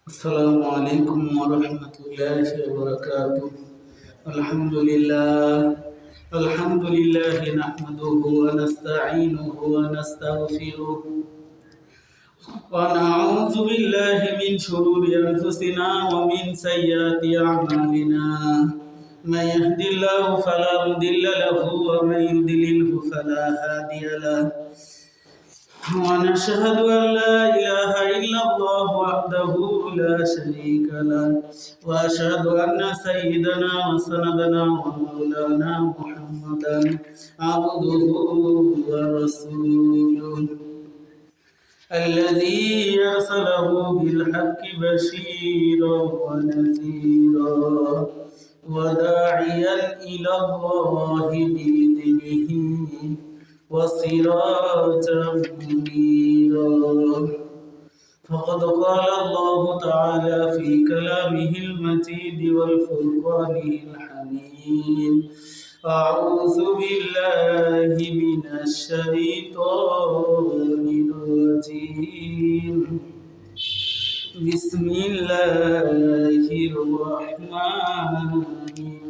السلام عليكم ورحمة الله وبركاته. الحمد لله نحمده ونستعينه ونستغفره ونعوذ بالله من شرور أنفسنا ومن سيئات أعمالنا. من يهد الله فلا مضل له ومن يضلله فلا هادي له. ونشهد أن لا إله إلا الله وحده لا شريك له وأشهد أن سيدنا وسندنا ومولانا محمدا عبده ورسوله الذي أرسله بالحق بشيرا ونذيرا وداعيا إلى الله بإذنه وسراجا منيرا. فقد قال الله تعالى في كلامه المجيد والفرقانه الحميد: أعوذ بالله من الشيطان الرجيم. بسم الله الرحمن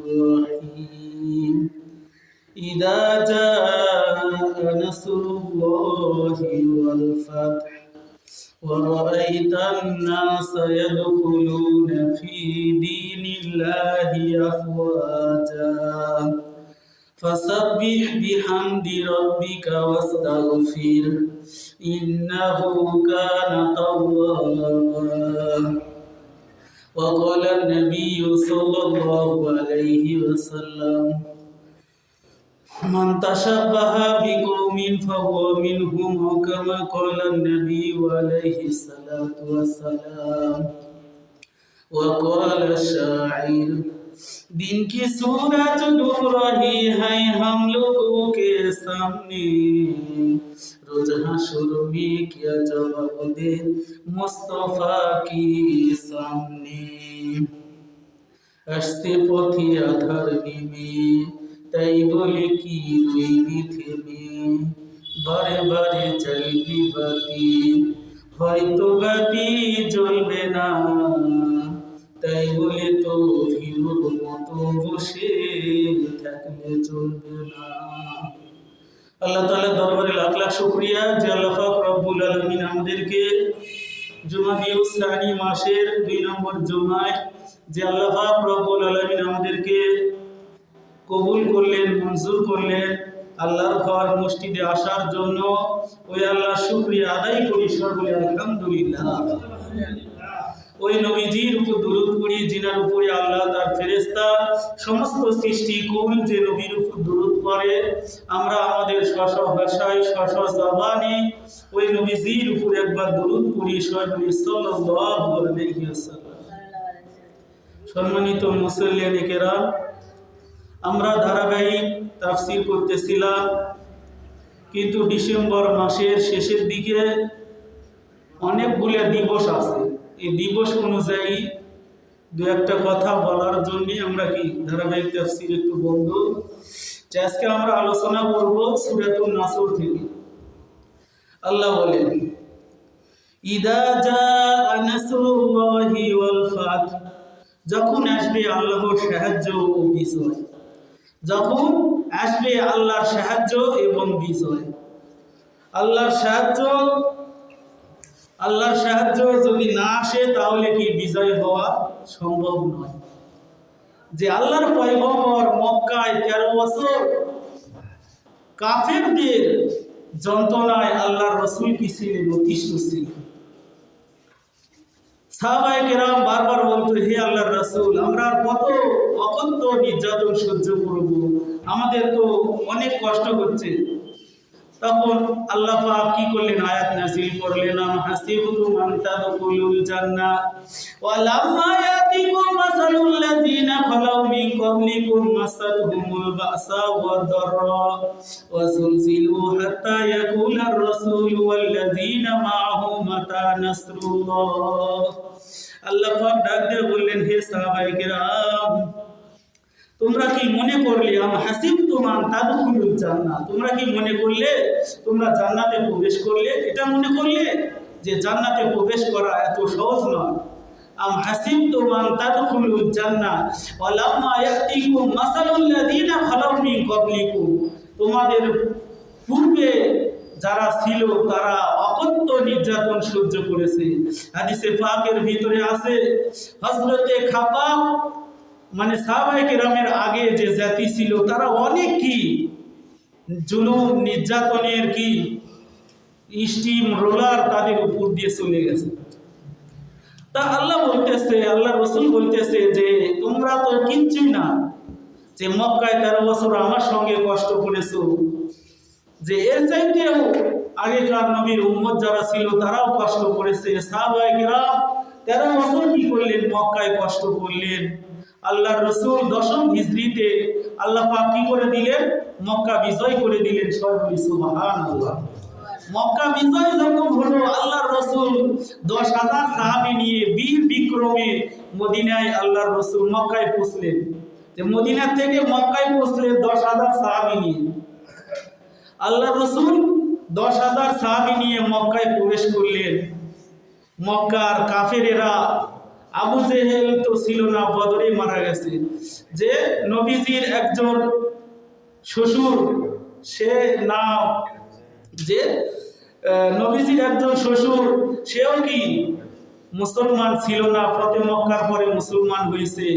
الرحيم. إذا جاء نصر الله والفتح ورأيت الناس يدخلون في دين الله أفواجا فسبح بحمد ربك واستغفره إنه كان توابا. وقال النبي صلى الله عليه وسلم: من تشبه بقوم فهو منهم، وكما قال النبي عليه الصلاة والسلام. وقال الشاعر: दिन की सूरज डूब रही है हम लोगों के सामने, रोज हशर में क्या जवाब दे मुस्तफा के सामने। আসছে পথে আধার নেমে, তাই বলে কি রইবি থেমে, বারে বারে জ্বলবি বাতি, হয়তো বাতি জ্বলবে না, তাই বলে তো ভিড়ুর মতো বসে থাকলে চলবে না। আল্লাহ তাআলার দরবারে লাখ লাখ শুকরিয়া যে আল্লাহ পাক রব্বুল আলামিন আমাদেরকে জুমাদিউস সানি মাসের 2 নম্বর জুমায় যে আল্লাহ পাক রব্বুল আলামিন আমাদেরকে কবুল করলেন, মঞ্জুর করলেন আল্লাহর ঘর মসজিদে আসার জন্য। ওই আল্লাহর শুকরিয়া আদায় করি, সকলে আলহামদুলিল্লাহ। ওই নবীজির উপর দরুদ পড়ি যিনার উপরে আল্লাহ তার ফেরেশতা সমস্ত সৃষ্টিকুল যে নবীর উপর দরুদ পড়ে, আমরা আমাদের স্ব ভাষায় স্ব জবানে ওই নবীজির উপর একবার দরুদ পড়ি, সাল্লাল্লাহু আলাইহি ওয়াসাল্লাম। সম্মানিত মুসল্লিয়ানে কেরাম, আমরা ধারাবাহিক তাফসীর করতেছিলাম, কিন্তু ডিসেম্বর মাসের শেষের দিকে অনেকগুলো দিবস আছে। এই দিবস অনুযায়ী দু একটা কথা বলার জন্য আমরা কি ধারাবাহিক তাফসীর একটু বন্ধ। আজকে আমরা আলোচনা করব সূরাতুন নাসর থেকে। আল্লাহ বলেন: ইদা জাআ নাসরুল্লাহি ওয়াল ফাত, যখন আসবে আল্লাহর সাহায্য ও বিজয়। যখন আসবে আল্লাহর সাহায্য এবং বিজয়। আল্লাহর সাহায্য যদি না আসে তাহলে কি বিজয় হওয়া সম্ভব নয়। যে আল্লাহর পয়গম্বর মক্কায় 13 বছর কাফেরদের যন্ত্রণায় আল্লাহর রাসূল কি ছিলেন? অতিষ্ঠ ছিলেন। সাহাবায়ে কেরাম বারবার বলতো, হে আল্লাহর রাসূল, আমরা কত অকথ্য নির্যাতন সহ্য করব, আমাদের তো অনেক কষ্ট হচ্ছে। তখন আল্লাহ পাক কি করলেন? আয়াত নাযিল করলেন: আম হাসিবতুম আন তাদখুলুল জান্নাহ ওয়া লাম্মা ইয়াতিকুম মাসালুল লাযিনা খালাউ মিন ক্বাবলিকুম মাসাতহুমুল বা'সা ওয়াদ দাররা ওয়া যুলজিলু হাত্তা ইয়াকুলার রাসূলু ওয়াল লাযিনা মা'আহু মাতা নাসরুল্লাহ। আল্লাহ পাক ডাক দিয়ে বললেন, হে সাহাবায়ে কেরাম, তোমরা কি মনে করলে তোমরা কি মনে করলে তোমরা জান্নাতে প্রবেশ করলে? এটা মনে করলে যে জান্নাতে প্রবেশ করা এত সহজ নয়। আম হাসিবতুম আন তাদখুলুল জান্নাহ ওয়া লাম্মা ইয়াতিকুম মাসালুল লাযিনা খালাউ মিন ক্বাবলিকুম, তোমাদের পূর্বে যারা ছিল তারা অকথ্য নির্যাতন সহ্য করেছে। হাদিসে পাকের ভিতরে আছে হযরতে খাব্বাব মানে সাহাবায়ে কেরামের আগে যে জাতি ছিল তারা অনেক কি জুলুম নির্যাতনের কি স্টিম রোলার তাদের উপর দিয়ে চলে গেছে। তা আল্লাহ বলতেছে, আল্লাহ রসুল বলতেছে যে তোমরা তো কিচ্ছুই না, যে মক্কায় 13 বছর আমার সঙ্গে কষ্ট করেছো, যে এর চাইতেও আগেকার নবীর উম্মত যারা ছিল তারাও কষ্ট করেছে। সাহাবায়ে কেরাম 13 বছর কি করলেন? মক্কায় কষ্ট করলেন। আল্লাহ রসুল 10ম হিজরিতে আল্লাহ পাক কি করে দিলেন? মক্কা বিজয় করে দিলেন। সবাই সুবহানাল্লাহ। মক্কা বিজয় যখন হলো, আল্লাহর রসুল 10,000 সাহাবী নিয়ে বীর বিক্রমে মদিনায় আল্লাহর রসুল মক্কায় পৌঁছলেন। যে মদিনা থেকে মক্কায় পৌঁছলেন 10,000 সাহাবী নিয়ে। আল্লাহর রসুল 10,000 সাহাবী নিয়ে মক্কায় প্রবেশ করলেন। মক্কার কাফেরেরা, আবু জেহেল তো ছিল না, বদরে মারা গেছে, যে নবীজির একজন শ্বশুর, সে নাম যে নবীজির একজন শ্বশুর, সেও কি মুসলমান ছিল না, ফতে মক্কার পরে মুসলমান হয়েছে।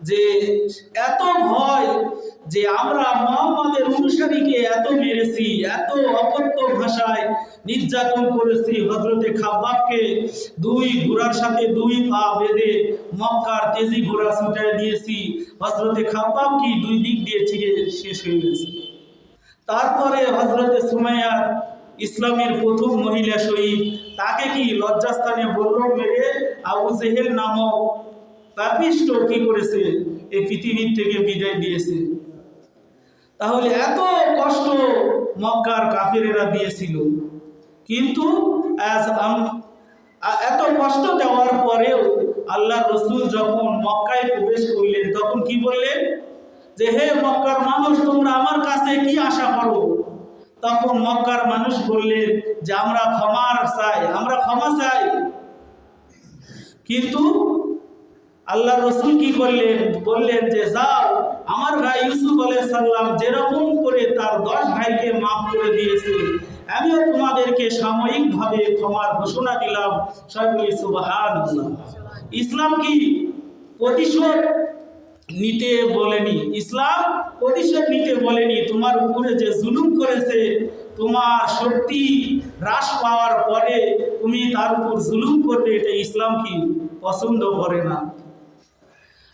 যে এত ভয় যে আমরা মুহাম্মাদের অনুসারীকে এত মেরেছি, এত অকথ্য ভাষায় নির্যাতন করেছি। হযরতে খাব্বাবকে 2 ঘোড়ার সাথে 2 পা বেঁধে মক্কার তেজি ঘোড়া ছুটায় দিয়েছি। হযরতে খাব্বাব কি 2 দিক দিয়ে চিরে শেষ হয়ে গেছে। তারপরে হযরতে সুমাইয়া, ইসলামের প্রথম মহিলা শহীদ, তাকে কি লজ্জাস্থানে বল্লম মেরে আবু জেহেল নামক পাপিষ্ঠ কি করেছে? এই পৃথিবীর থেকে বিদায় দিয়েছে। তাহলে এত কষ্ট মক্কার কাফেরেরা দিয়েছিল, কিন্তু এত কষ্ট দেওয়ার পরেও আল্লাহ রসুল যখন মক্কায় প্রবেশ করলেন তখন কি বললেন? যে হে মক্কার মানুষ, তোমরা আমার কাছে কি আশা করো? তখন মক্কার মানুষ বললেন যে আমরা ক্ষমা চাই। কিন্তু আল্লাহ রসুল কি করলেন? বললেন যে যাও, আমার ভাই ইউসুফ আলাইহিস সালাম যেরকম করে তার 10 ভাইকে মাফ করে দিয়েছে, আমিও তোমাদেরকে সাময়িকভাবে ক্ষমার ঘোষণা দিলাম। সবাই সুবহানাল্লাহ। ইসলাম কি প্রতিশোধ নিতে বলেনি, ইসলাম প্রতিশোধ নিতে বলেনি। তোমার উপরে যে জুলুম করেছে, তোমার শক্তি হ্রাস পাওয়ার পরে তুমি তার উপর জুলুম করবে, এটা ইসলাম কি পছন্দ করে না।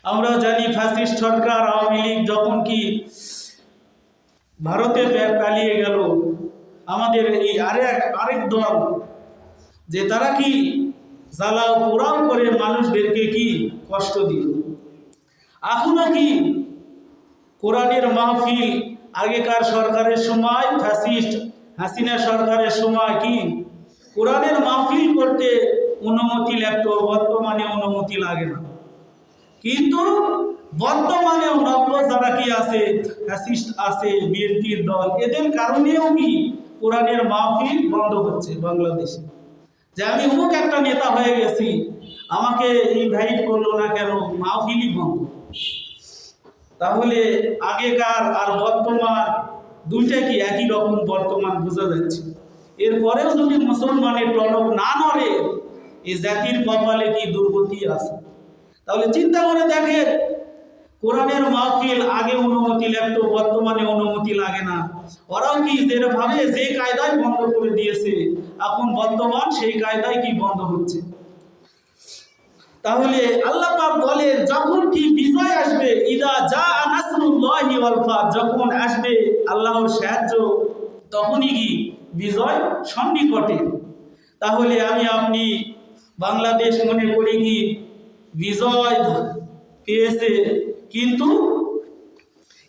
আমরা জানি ফ্যাসিস্ট সরকার আওয়ামী লীগ যখন কি ভারতে পালিয়ে গেল, আমাদের এই আরেক দল যে তারা কি জ্বালাও পোড়াও করে মানুষদেরকে কি কষ্ট দিল। এখনো কি কোরআনের মাহফিল আগেকার সরকারের সময়, ফ্যাসিস্ট হাসিনা সরকারের সময় কি কোরআনের মাহফিল করতে অনুমতি লাগতো, বর্তমানে অনুমতি লাগে না। কিন্তু বর্তমানে নব্য যারা কি আছে, ফ্যাসিস্ট আছে, বিএনপির দল, এদের কারণেও কি কোরআনের মাহফিল বন্ধ হচ্ছে বাংলাদেশে। যে আমি অমুক একটা নেতা হয়ে গেছি, আমাকে ইনভাইট করলো না কেন, মাহফিলই বন্ধ। তাহলে আগেকার আর বর্তমান দুইটা কি একই রকম বর্তমান বোঝা যাচ্ছে। এরপরেও যদি মুসলমানের টনক না নড়ে, এই জাতির কপালে কি দুর্গতি আছে। তাহলে চিন্তা করে দেখেন, কোরআনের মাহফিল আগে অনুমতি লাগতো, বর্তমানে অনুমতি লাগে না। ওরাও কি যেভাবে যে কায়দায় বন্ধ করে দিয়েছে, এখন বর্তমান সেই কায়দায় কি বন্ধ হচ্ছে। তাহলে আল্লাহ পাক বলেন যখন কি বিজয় আসবে, ইদা জাআ নাসরুল্লাহি ওয়াল ফাত, যখন আসবে আল্লাহর সাহায্য, তখনই কি বিজয় সন্নিকটে। তাহলে আমি আপনি বাংলাদেশ মনে করি কি বিজয় পেয়েছে, কিন্তু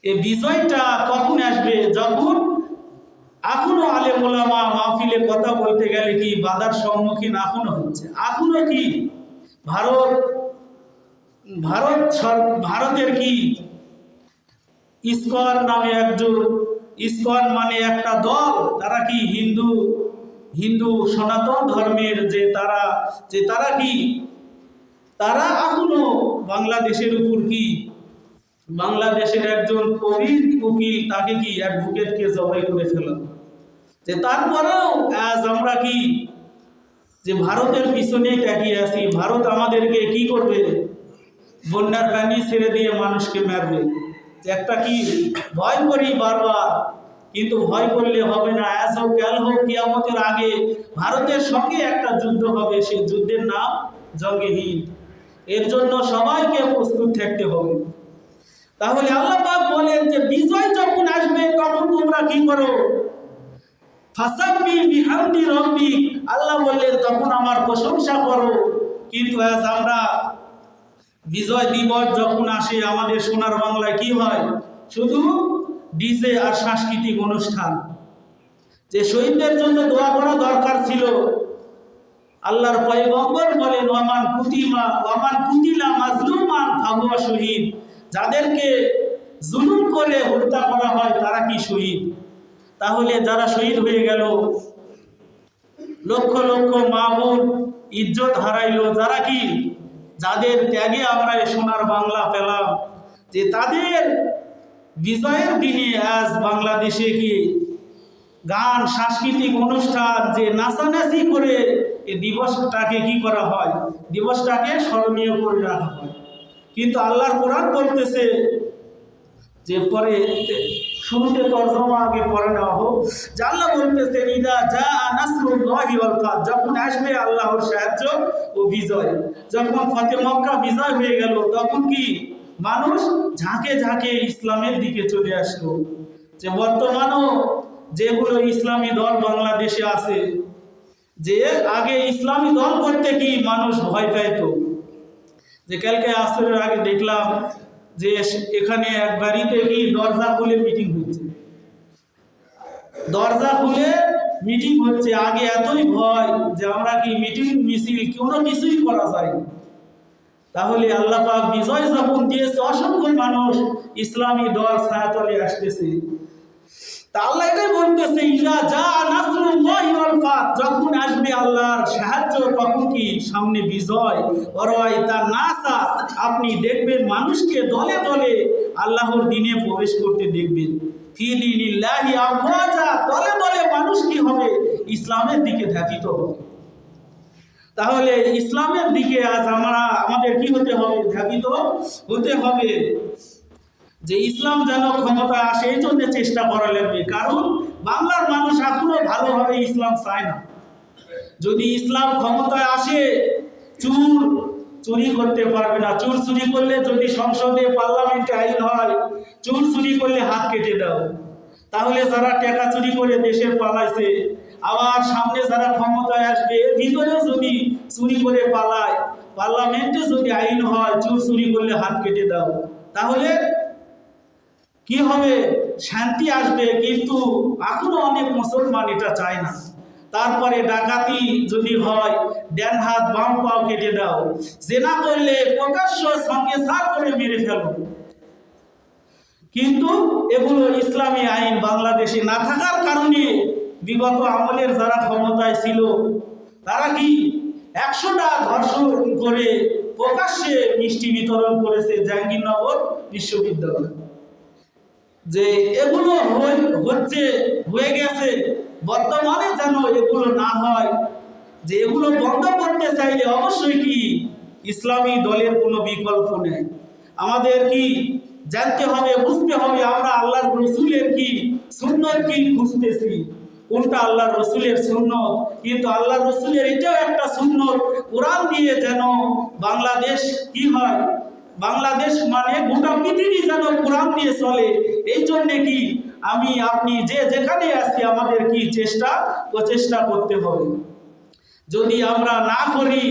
এই বিজয়টা কখন আসবে? যখন এখনো আলেম ওলামা মাহফিলে কথা বলতে গেলে কি বাধার সম্মুখীন এখনো হচ্ছে। এখনো কি ভারতের কি ইসকন নামে একজন, ইসকন মানে একটা দল, তারা কি হিন্দু সনাতন ধর্মের যে তারা কি তারা এখনো বাংলাদেশের উপর কি, বাংলাদেশের একজন প্রবীণ উকিল তাকে কি অ্যাডভোকেটকে জবাই করে ফেলা। যে তারপরেও আজ আমরা কি যে ভারতের পিছনেই তাকিয়ে আছি, ভারত আমাদেরকে কি করবে, বন্যার পানি ছেড়ে দিয়ে মানুষকে মারবে। যে একটা কি ভয় করি বারবার, কিন্তু ভয় করলে হবে না। আজ হোক কাল হোক কিয়ামতের আগে ভারতের সঙ্গে একটা যুদ্ধ হবে, সেই যুদ্ধের নাম জঙ্গে হিন্দ। এর জন্য সবাইকে প্রস্তুত থাকতে হবে। তাহলে আল্লাহ পাক বলেন যে বিজয় যখন আসবে তখন তোমরা কি করো, ফাসাব্বিহ বিহামদি রাব্বিক, আল্লাহ বললেন তখন আমার প্রশংসা করো। কিন্তু আজ আমরা বিজয় দিবস যখন আসে আমাদের সোনার বাংলায় কি হয়, শুধু ডিজে আর সাংস্কৃতিক অনুষ্ঠান। যে শহীদদের জন্য দোয়া করা দরকার ছিল। আল্লাহর পয়গম্বর বলেন ওয়ামান কুতিলা মাজলুমান ফাহুয়া শহীদ, যাদেরকে জুলুম করে হত্যা করা হয় তারা কি শহীদ। তাহলে যারা শহীদ হয়ে গেল, লক্ষ লক্ষ মা বোন ইজ্জত হারাইলো, যারা কি, যাদের ত্যাগে আমরা সোনার বাংলা পেলাম, যে তাদের বিজয়ের দিনে আজ বাংলাদেশে কি গান সাংস্কৃতিক অনুষ্ঠান, যে নাচানাচি করে এই দিবসটাকে কি করা হয়, দিবসটাকে স্মরণীয় করে রাখা হয়। কিন্তু আল্লাহর কোরআন বলতেছে যে, পরে শুরুতে তরজমা আগে পড়ে নেওয়া হোক, যে আল্লাহ বলতেছে ইদা জাআ নাসরুল্লাহি ওয়াল ফাত, যখন আসবে আল্লাহর সাহায্য ও বিজয়। যখন ফতে মক্কা বিজয় হয়ে গেল তখন কি মানুষ ঝাঁকে ঝাঁকে ইসলামের দিকে চলে আসলো। যে বর্তমানও যেগুলো ইসলামী দল বাংলাদেশে আছে, যে আগে ইসলামী দল করতে কি মানুষ ভয় পাইত। যে কালকে আসরের আগে দেখলাম যে এখানে এক বাড়িতে কি দরজা খুলে মিটিং হচ্ছে, দরজা খুলে মিটিং হচ্ছে। আগে এতই ভয় যে আমরা কি মিটিং মিছিল কোনো কিছুই করা যায় না। তাহলে আল্লাহ পাক বিজয় যখন দিয়েছে, অসংখ্য মানুষ ইসলামী দল ছায়াতলে আসতেছে। তা আল্লাহ এটাই বলতেছে ইজা জাআ নাসরুল্লাহি ওয়াল ফাত, যখন আসবে আল্লাহর সাহায্য তখন কি সামনে বিজয়। ওয়ারাইতা নাসা, আপনি দেখবেন মানুষকে দলে দলে আল্লাহর দ্বীনে প্রবেশ করতে দেখবেন। ফি দীনিল্লাহি আফওয়াজা, দলে দলে মানুষ কি হবে, ইসলামের দিকে ধাবিত হবে। তাহলে ইসলামের দিকে আজ আমাদের কি হতে হবে, ধাবিত হতে হবে। যে ইসলাম যেন ক্ষমতা আসে এই জন্য চেষ্টা করা লাগবে। কারণ বাংলার মানুষ এখনো ভালোভাবে ইসলাম চায় না। যদি ইসলাম ক্ষমতায় আসে, চুরি করতে পারবে না। চুরি করলে যদি সংসদে পার্লামেন্টে আইন হয়, চুরি করলে হাত কেটে দাও। তাহলে যারা টাকা চুরি করে দেশে পালাইছে, আবার সামনে যারা ক্ষমতায় আসবে এর ভিতরেও যদি চুরি করে পালায়, পার্লামেন্টে যদি আইন হয় চুরি করলে হাত কেটে দাও, তাহলে কি হবে, শান্তি আসবে। কিন্তু এখনো অনেক মুসলমান এটা চায় না। তারপরে ডাকাতি যদি হয়, ডান হাত বাম পাও কেটে দাও। জেনা করলে প্রকাশ্য সঙ্গে সার করে মেরে ফেলো। কিন্তু এগুলো ইসলামী আইন বাংলাদেশে না থাকার কারণে বিগত আমলের যারা ক্ষমতায় ছিল তারা কি 100টা ধর্ষণ করে প্রকাশ্যে মিষ্টি বিতরণ করেছে জাহাঙ্গীরনগর বিশ্ববিদ্যালয়। যে এগুলো হয়ে গেছে, বর্তমানে যেন এগুলো না হয়। যে এগুলো বন্ধ করতে চাইলে অবশ্যই কি ইসলামী দলের কোনো বিকল্প নেই। আমাদের কি জানতে হবে, বুঝতে হবে আমরা আল্লাহর রসুলের কি সুন্নত কি খুঁজতেছি, কোনটা আল্লাহর রসুলের সুন্নত। কিন্তু আল্লাহর রসুলের এটাও একটা সুন্নত, কোরআন দিয়ে যেন বাংলাদেশ কি হয়, বাংলাদেশ মানে গোটা পৃথিবী যেন কোরআন দিয়ে চলে। এই জন্যে কি আমি আপনি যে যেখানে আছি আমাদের কি প্রচেষ্টা করতে হবে। যদি আমরা না করি,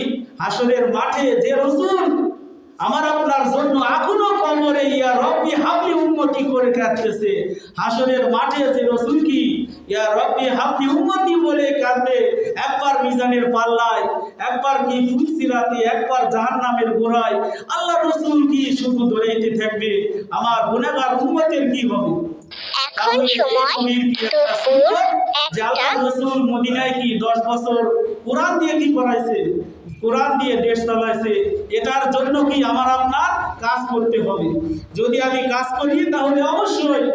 হাসরের মাঠে যে রসুল আমার আপনার জন্য এখনো কবরে ইয়া রব্বি হাবলি উম্মতি করে কাঁদতেছে, হাসরের মাঠে যে রসুল কি ইয়া রব্বি হাবলি উম্মতি বলে কাঁদবে, একবার মিজানের পাল্লায়, একবার কি ফুলসিরাতে, একবার জাহান্নামের গোড়ায় আল্লাহ রসুল কি শুধু দৌড়াইতে থাকবে, আমার গুনাহগার উম্মতের কি হবে। এখন সময় দুপুর 1টা। আল্লাহ রসুল মদিনায় কি 10 বছর কোরআন দিয়ে কি করাইছে, কোরআন দিয়ে দেশ চালাইছে, এটার জন্য কি আমার আপনার কাজ করতে হবে। যদি আমি কাজ করি তাহলে অবশ্যই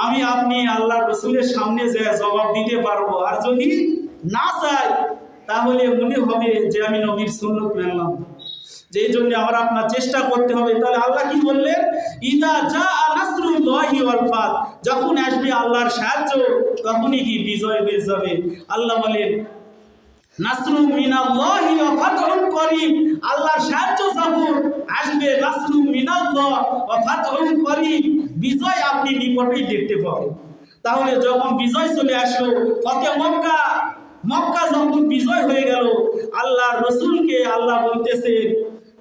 আমি আপনি আল্লাহ রসুলের সামনে যে জবাব দিতে পারবো। আর যদি না চাই তাহলে মনে হবে যে আমি নবীর সুন্নত মানলাম। যেই জন্য আমার আপনার চেষ্টা করতে হবে। তাহলে আল্লাহ কি বললেন, ইদা জাআ নাসরুল্লাহি ওয়াল ফাত, যখন আসবে আল্লাহর সাহায্য তখনই কি বিজয় হয়ে যাবে। আল্লাহ বলেন নাসরু মিনাল্লাহি ওয়া ফাতহুন করিম, আল্লাহর সাহায্য যখন আসবে, নাসরু মিনাল্লাহ ওয়া ফাতহুন করিম, বিজয় আপনি নিকটেই দেখতে পাবেন। তাহলে যখন বিজয় চলে আসলো, ফতে মক্কা, মক্কা যখন বিজয় হয়ে গেল, আল্লাহর রাসূলকে আল্লাহ বলতেছেন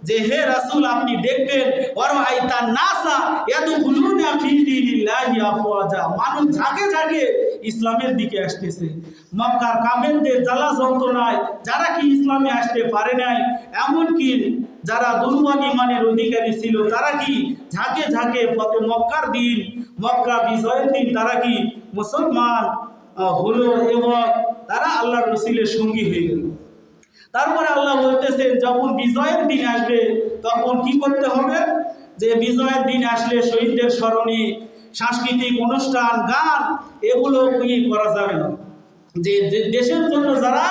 যে হে রাসূল আপনি দেখবেন ওয়ারাইতা নাসা ইয়াদখুলুনা ফি দীনিল্লাহি আফওয়াজা, মানুষ ঝাঁকে ঝাঁকে ইসলামের দিকে আসতেছে। মক্কার কাফেরদের জ্বালা যন্ত্রণায় যারা কি ইসলামে আসতে পারে নাই, এমনকি যারা দুর্বল ইমানের অধিকারী ছিল তারা কি ঝাঁকে ঝাঁকে ফতে মক্কার দিন, মক্কা বিজয়ের দিন তারা কি মুসলমান হলো এবং তারা আল্লাহর রাসূলের সঙ্গী হয়ে গেল। তারপরে আল্লাহ বলতেছেন যখন বিজয়ের দিন আসবে তখন কি করতে হবে, যে বিজয়ের দিন আসলে শহীদদের স্মরণে সাংস্কৃতিক অনুষ্ঠান, গান, এগুলো করা যাবে না। যে দেশের জন্য যারা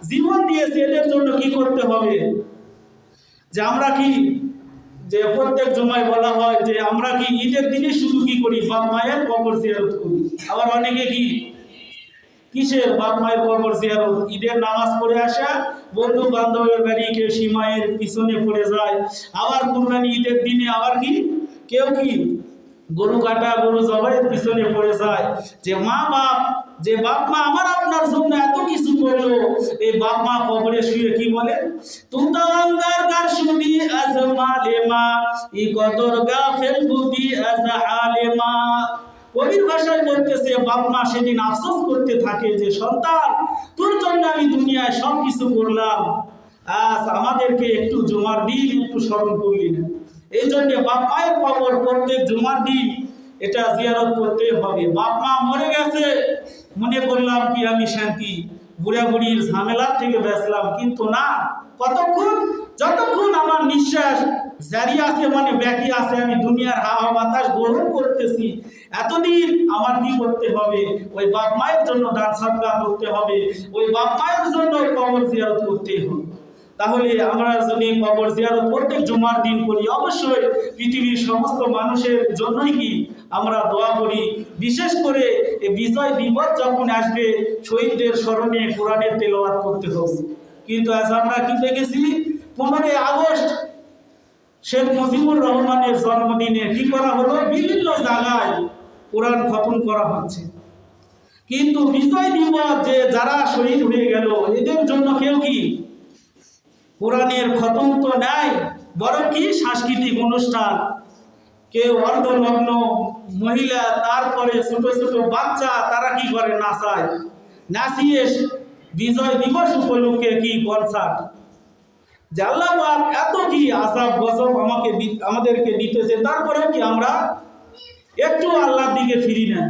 জীবন দিয়েছে এদের জন্য কি করতে হবে, যে আমরা কি যে প্রত্যেক জুমায় বলা হয় যে আমরা কি ঈদের দিনে শুধু কি করি, বাপ মায়ের কবর জিয়ারত করি। আবার অনেকে কি কিসের বাপ মায়ের কবর জিয়ারত, ঈদের নামাজ পড়ে আসা, বন্ধু বান্ধবের বাড়ি কেউ সীমায়ের পিছনে পড়ে যায়। আবার কুরবানি ঈদের দিনে আবার কি কেউ কি গরু কাটা, গরু জবাইয়ের পিছনে পড়ে যায়। যে মা বাপ, যে বাপ মা আমার আপনার জন্য এত কিছু করলো, এই বাপ মা কবরে শুয়ে কি বলে, তুমতা আঙ্গার গার শুনি আজ মালেমা ই কদর গাফেল বুদি আজ হালেমা। কবির ভাষায় বলতেছে বাপ মা সেদিন আফসোস করতে থাকে যে সন্তান তোর জন্য আমি দুনিয়ায় সব কিছু করলাম, আজ আমাদেরকে একটু জুমার দিন একটু স্মরণ করলি না। এই জন্য বাপ মায়ের কবর প্রত্যেক জুমার দিন এটা জিয়ারত করতে হবে। বাপ মা মরে গেছে মনে করলাম কি আমি শান্তি, বুড়া বুড়ির ঝামেলার থেকে বাঁচলাম, কিন্তু না, কতক্ষণ, যতক্ষণ আমার নিঃশ্বাস জারি আছে, মানে বাকি আছে, আমি দুনিয়ার হাওয়া বাতাস গ্রহণ করতেছি, এতদিন আমার কি করতে হবে, ওই বাপ মায়ের জন্য দান সাদকা করতে হবে, ওই বাপ মায়ের জন্য কবর জিয়ারত করতে হবে। তাহলে আমরা যদি কবর জিয়ারত প্রত্যেক জুমার দিন করি, অবশ্যই পৃথিবীর সমস্ত মানুষের জন্যই কি আমরা দোয়া করি। বিশেষ করে এই বিজয় দিবস যখন আসবে শহীদদের স্মরণে কোরআনের তেলাওয়াত করতে হবে। কিন্তু আজ আমরা কি দেখেছি, 15 আগস্ট শেখ মুজিবুর রহমানের জন্মদিনে কি করা হলো, বিভিন্ন জায়গায় কোরআন খতম করা হচ্ছে। কিন্তু বিজয় দিবস যে যারা শহীদ হয়ে গেল এদের জন্য কেউ কি কোরআনের খতম তো নাই, বরং কি সাংস্কৃতিক অনুষ্ঠান, কেউ অর্ধনগ্ন মহিলা, তারপরে ছোট ছোট বাচ্চা, তারা কি করে নাচায়, নাচিয়ে বিজয় দিবস উপলক্ষে কি কনসার্ট। যে আল্লাহ পাক এত কি আযাব গজব আমাদেরকে দিতেছে, তারপরেও কি আমরা একটু আল্লাহর দিকে ফিরি না।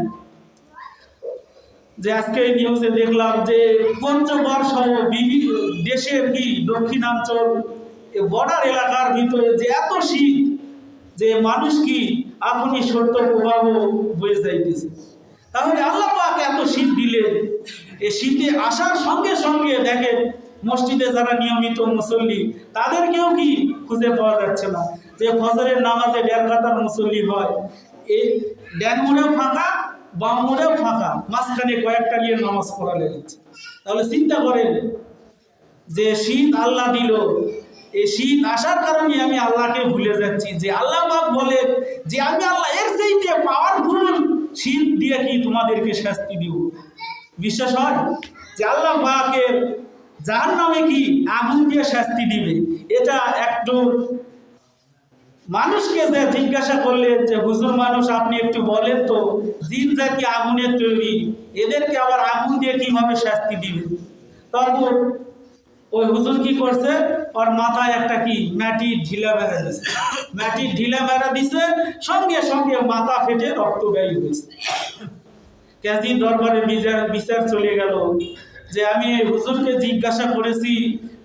যে আজকে নিউজে দেখলাম যে পঞ্চগড় সহ বিভিন্ন দেশের কি দক্ষিণাঞ্চল বর্ডার এলাকার ভিতরে যে এত শীত, যে মানুষ কি আপনি সত্য প্রভাব বয়ে যাইতেছে। তাহলে আল্লাহ পাক এত শীত দিলেন, এই শীতে আসার সঙ্গে সঙ্গে দেখেন মসজিদে যারা নিয়মিত মুসল্লি তাদেরকেও কি খুঁজে পাওয়া যাচ্ছে না। যে ফজরের নামাজে 1.5 কাতার মুসল্লি হয়, এই ডান মোড়েও ফাঁকা, বাম মোড়েও ফাঁকা, মাঝখানে কয়েকটা নিয়ে নামাজ পড়া লেগেছে। তাহলে চিন্তা করেন যে শীত আল্লাহ দিল, এই শীত আসার কারণে আমি আল্লাহকে ভুলে যাচ্ছি। যে আল্লাহ পাক বলেন যে আমি আল্লাহ এর চাইতে পাওয়ারফুল শীত দিয়ে কি তোমাদেরকে শাস্তি দিব। বিশ্বাস হয় যে আল্লাহ পাকের জাহান্নামে কি আগুন দিয়ে শাস্তি দিবে। এটা একটু মানুষকে যে জিজ্ঞাসা করলেন যে হুজুর মানুষ আপনি একটু বলেন তো, জিন জাতি আগুনের তৈরি, এদেরকে আবার আগুন দিয়ে কিভাবে শাস্তি দিবে। তখন ওই হুজুর কি করছে, ওর মাথায় একটা কি মাটির ঢিলা মেরা দিছে, মাটির ঢিলা মেরা দিছে, সঙ্গে সঙ্গে মাথা ফেটে রক্ত ব্যয় হয়েছে। কাজী দরবারে বিচার চলে গেল যে আমি হুজুরকে জিজ্ঞাসা করেছি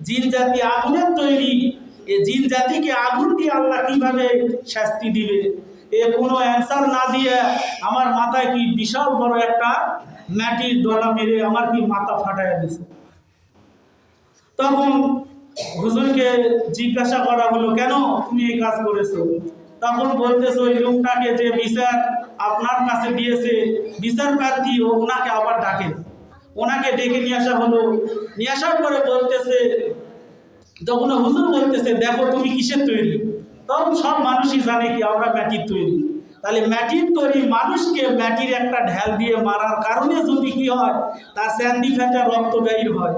জিন জাতি আগুনের তৈরি, এই জিন জাতিকে আগুন দিয়ে আল্লাহ কিভাবে শাস্তি দিবে, এ কোনো অ্যান্সার না দিয়ে আমার মাথায় কি বিশাল বড় একটা মাটির ডলা মেরে আমার কি মাথা ফাটাইয়া দিছে। তখন হুজুরকে জিজ্ঞাসা করা হলো, কেন তুমি এই কাজ করেছো? তখন বলতেছে ওই লোকটাকে যে বিচার আপনার কাছে দিয়েছে, বিচার প্রার্থী ওনাকে আবার ডাকে, ওনাকে ডেকে নিয়ে আসা হলো। নিয়ে আসার পরে বলতেছে, যখন হুজুর বলতেছে দেখো তুমি কিসের তৈরি, তখন সব মানুষই জানে কি আমরা মাটির তৈরি। তাহলে মাটির তৈরি মানুষকে মাটির একটা ঢাল দিয়ে মারার কারণে যদি কি হয়, তার স্যান্ডি ফ্যাটা রক্ত বের হয়,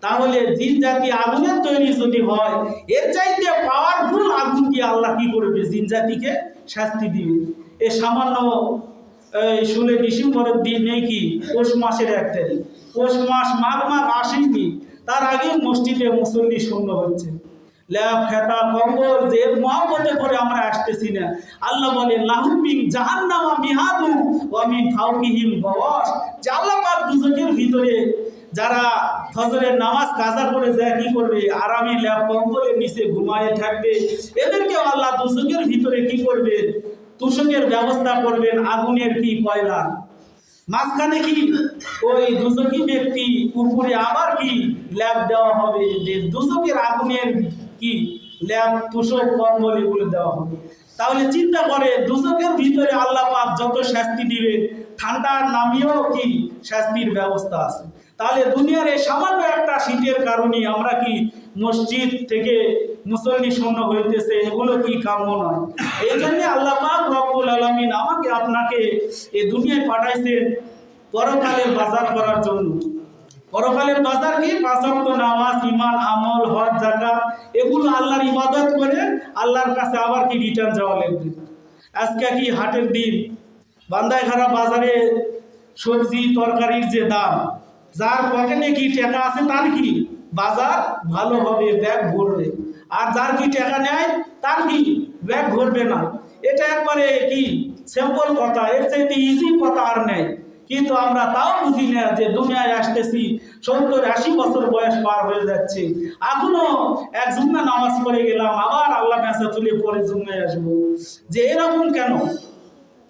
তাহলে জিন জাতি আগুনের তৈরি যদি হয়, এর চাইতে পাওয়ারফুল আগুন দিয়ে আল্লাহ কি করবে, জিন জাতিকে শাস্তি দিবে। এ সামান্য 16 ডিসেম্বরের দিন নেই কি পৌষ মাসের 1 তারিখ, পৌষ মাস মাঘ মাস আসেনি, তার আগে মসজিদে মুসল্লি শূন্য হচ্ছে, ল্যাব খেতা কম্বল যে মহব্বতে করে আমরা আসতেছি না। আল্লাহ বলে লাহুম মিন জাহান্নামা মিহাদু ওয়া মিন ফাওকিহিম গাওয়াশ, যে আল্লাহ পাক দুজকের ভিতরে যারা ফজরের নামাজ কাজা করে যায় কি করবে, আরামে ল্যাব কম্বলের নিচে ঘুমায়ে থাকবে, এদেরকে আল্লাহ দুজকের ভিতরে কি করবে, তুষকের ব্যবস্থা করবেন, আগুনের কি কয়লা, মাঝখানে কি ওই দুজকি ব্যক্তি, উপরে আবার কি ল্যাব দেওয়া হবে, যে দুজকের আগুনের কি ল্যাব তুষক কম্বল এগুলো দেওয়া হবে। তাহলে চিন্তা করে দুজকের ভিতরে আল্লাহ পাক যত শাস্তি দিবেন, ঠান্ডার নামিয়েও কি শাস্তির ব্যবস্থা আছে। তাহলে দুনিয়ার এই সামান্য একটা শীতের কারণে আমরা কি মসজিদ থেকে মুসল্লি শূন্য হইতেছে, এগুলো কি কাম্য নয়। এই জন্য আল্লাহ পাক রব্বুল আলামিন আমাকে আপনাকে এই দুনিয়ায় পাঠাইছেন পরকালের বাজার করার জন্য। পরকালের বাজার কি? 5 ওয়াক্ত নামাজ, ঈমান, আমল, হজ, যাকাত, এগুলো আল্লাহর ইবাদত করে আল্লাহর কাছে আবার কি রিটার্ন যাওয়া লাগবে। আজকে কি হাটের দিন, বান্দাইখারা বাজারে সবজি তরকারির যে দাম, যার পকেটে কি টাকা আছে তার কি বাজার ভালো হবে, ব্যাগ ভরবে, আর যার কি টাকা নেয় তার কি ব্যাগ ভরবে না। এটা একবারে কি সিম্পল কথা, এর চাইতে ইজি কথা আর নেই। কিন্তু আমরা তাও বুঝি না যে দুনিয়ায় আসতেছি 70-80 বছর বয়স পার হয়ে যাচ্ছে, এখনো এক জুম্মা নামাজ পড়ে গেলাম, আবার আল্লাহ কাছে তুলে পরে জুম্মায় আসবো। যে এরকম কেন?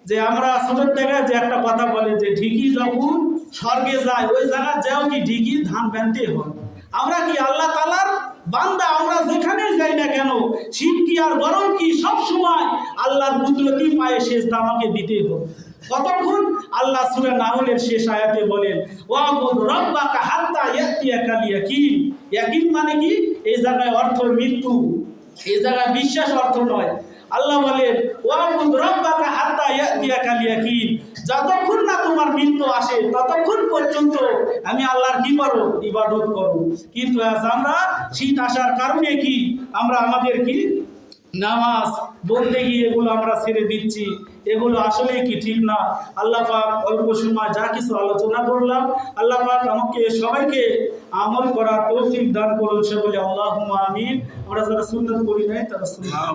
যে আমরা ছোটোর থেকে যে একটা কথা বলে যে ঢিকি যখন স্বর্গে যায়, ওই জায়গায় যাও কি ঢিকি ধান বানতে হয়। আমরা কি আল্লাহ তাআলার বান্দা, আমরা যেখানে যাই না কেন, শীত কি আর গরম কি, সব সময় আল্লাহর কুদরতি পায়ে সেজদা আমাকে দিতে হবে। কতক্ষণ? আল্লাহ সূরা নাহলের শেষ আয়াতে বলেন ওয়াবুদ রাব্বাকা হাত্তা ইয়াতিয়াকাল ইয়াকিন। ইয়াকিন মানে কি? এই জায়গায় অর্থ মৃত্যু, এই জায়গায় বিশ্বাস অর্থ নয়। আল্লাহ বলেন ওয়াবুদ রাব্বাকা হাত্তা ইয়াতিয়াকাল ইয়াকিন, যতক্ষণ না তোমার মৃত্যু আসে ততক্ষণ পর্যন্ত আমি আল্লাহর কি করো, ইবাদত করো। কিন্তু আজ আমরা শীত আসার কারণে কি আমরা আমাদের কি নামাজ বন্দেগী এগুলো আমরা ছেড়ে দিচ্ছি, এগুলো আসলে কি ঠিক না। আল্লাহ পাক অল্প সময় যা কিছু আলোচনা করলাম, আল্লাহ পাক আমাকে সবাইকে আমল করার তৌফিক দান করুন, সে বলে আল্লাহুম্মা আমিন। আমরা যারা সুন্নাত করি নাই তারা সুন্নাত